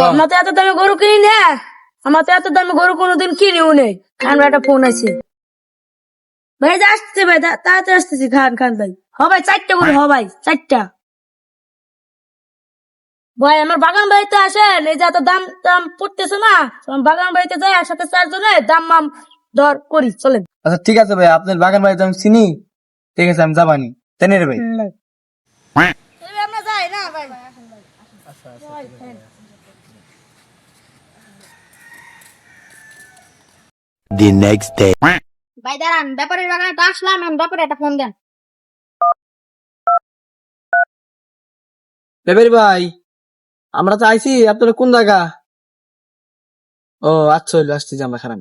আমার তো এত দামে গরু কিনি না, আমার তো এত দামে গরু কোনোদিন কিনিও নেই। আমার একটা ফোন আছে ভাই, আসতেছে ভাই, তাড়াতাড়ি আসতেছি। খান খান ভাই। হ ভাই, 4টা গরু, হ ভাই 4টা। ভাই আমার বাগান বাড়িতে আসেন, এই যে এত দাম দাম পড়তেছে না, বাগান বাড়িতে যাই একসাথে 4 জনে দাম মাম দর করি, চলেন। আচ্ছা ঠিক আছে ভাই, আপনার বাগান বাড়িতে আমি চিনি, ঠিক আছে আমি যাবানি, তাই না রে ভাই? আমরা যাই না ভাই। The next day. ভাই দাঁড়ান, ব্যাপারের বাগানে তো আসলাম, আমি ব্যাপারে একটা ফোন দেন। ব্যাপারী ভাই, আমরা তো আইছি, আপনার কোন জায়গা? ও আচ্ছা, হইলো আসতেছি আমরা, খারাপ।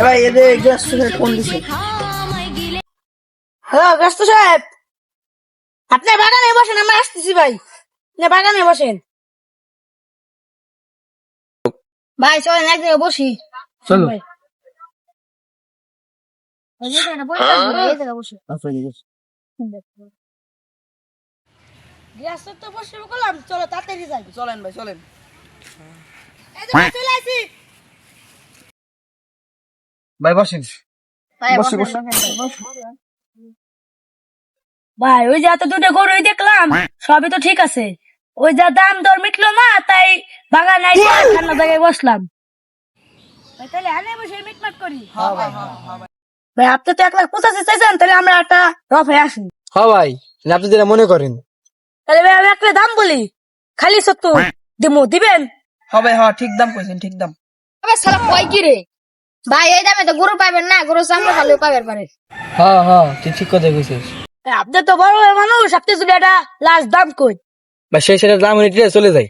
ভাই এদের ফোন দিছে। হ্যালো ব্যস্ত সাহেব, আপনি বাগানে বসেন, আমরা আসতেছি ভাই। আপনি বাগানে বসেন ভাই চলেন এক জায়গায় বসি। চলো। ভাই। এই জায়গাটা বসে থাকবো, এই জায়গায় বসি। গ্যাস তো বসে বললাম, চলো তাড়াতাড়ি যাই। চলেন ভাই চলেন। এই যে ভাই চলে আসি ভাই বসেন। ভাই বসে, বসেন, বসে। বসেন। ভাই। ওই যে এত দুটো গরুই দেখলাম, সবই তো ঠিক আছে, ওই যা দাম দর মিটলো না, তাই বাগানে এসে ঠান্ডা জায়গায় বসলাম। ভাই তাহলে আনে বসে মিটমাট করি। ভাই আপনি তো 1,85,000 চাইছেন, তাহলে আমরা একটা রফে আসি। হ্যাঁ ভাই, আপনি যেটা মনে করেন। তাহলে ভাই আমি একটা দাম বলি, খালি 70 দিমু, দিবেন? হ্যাঁ ভাই, হ্যাঁ ঠিক দাম কইছেন, ঠিক দাম। আবে শালা কয় কি রে ভাই, এই দামে তো গরু পাবেন না, গরু চামড়া ভালো পাবেন পারে। হ্যাঁ হ্যাঁ, তুই ঠিক কথা কইছিস। ভাই, আপনি তো বড় বড় মানুষ, আপনি যদি একটা লাস্ট দাম কই। ভাই সেই সেটা দাম উঠে চলে যায়।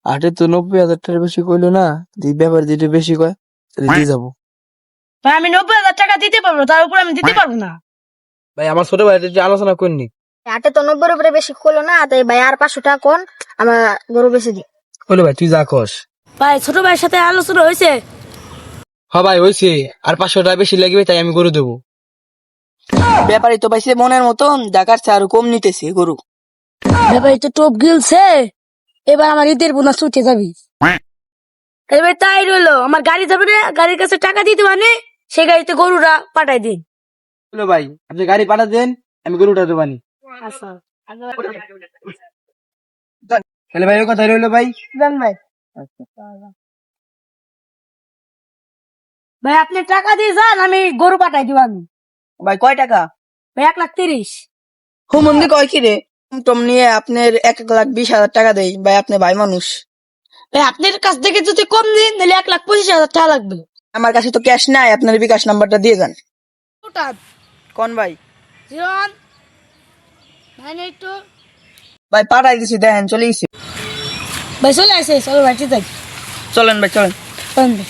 আটে তো 90,000 টাকার বেশি কইলো না, দি ব্যাপার যেটা বেশি কয় তাহলে দিয়ে যাবো। ভাই আমি 90,000 টাকা দিতে পারবো, তার উপর আমি দিতে পারবো না। ভাই আমার ছোট ভাই যে আলোচনা করনি। হাটে তো 90 উপরে বেশি হলো না, তাই ভাই আর 500 টাকা কোন আমার গরু বেশি দিই। হলো ভাই, তুই যা কস। ভাই ছোট ভাইয়ের সাথে আলোচনা হয়েছে। হ্যাঁ ভাই হয়েছে, আর 500 টাকা বেশি লাগবে, তাই আমি গরু দেবো। ব্যাপারী তো পাইছে মনের মতন, দেখার চেয়ে আরো কম নিতেছে গরু। ভাই তো টোপ গিলছে, এবার আমার ঈদের বোনাস ছুটে যাবি। এবার তাই রইলো, আমার গাড়ি যাবে না, গাড়ির কাছে টাকা দিতে মানে সেই গাড়িতে গরুরা পাঠাই দিন। হলো ভাই, আপনি গাড়ি পাঠা দেন, আমি গরুটা দেবানি। তাহলে ভাই ও কথা রইলো ভাই। ভাই ভাই আপনি টাকা দিয়ে যান, আমি গরু পাঠাই দিব। আমি ভাই কয় টাকা? ভাই 1,30,000। হুমন্দি কয় কি রে? টম নিয়ে আপনার 1,20,000 টাকা দেই ভাই, আপনি ভাই মানুষ। ভাই আপনার কাছ থেকে যদি কম দিন, তাহলে 1,25,000 টাকা লাগবে। আমার কাছে তো ক্যাশ নাই, আপনার বিকাশ নাম্বারটা দিয়ে যান। কোন ভাই? জীবন ভাই নেই তো। ভাই পাঠাই দিছি, দেখেন চলে গেছি। ভাই চলে আসে, চলো ভাই ঠিক আছে। চলেন ভাই চলেন। চলেন ভাই।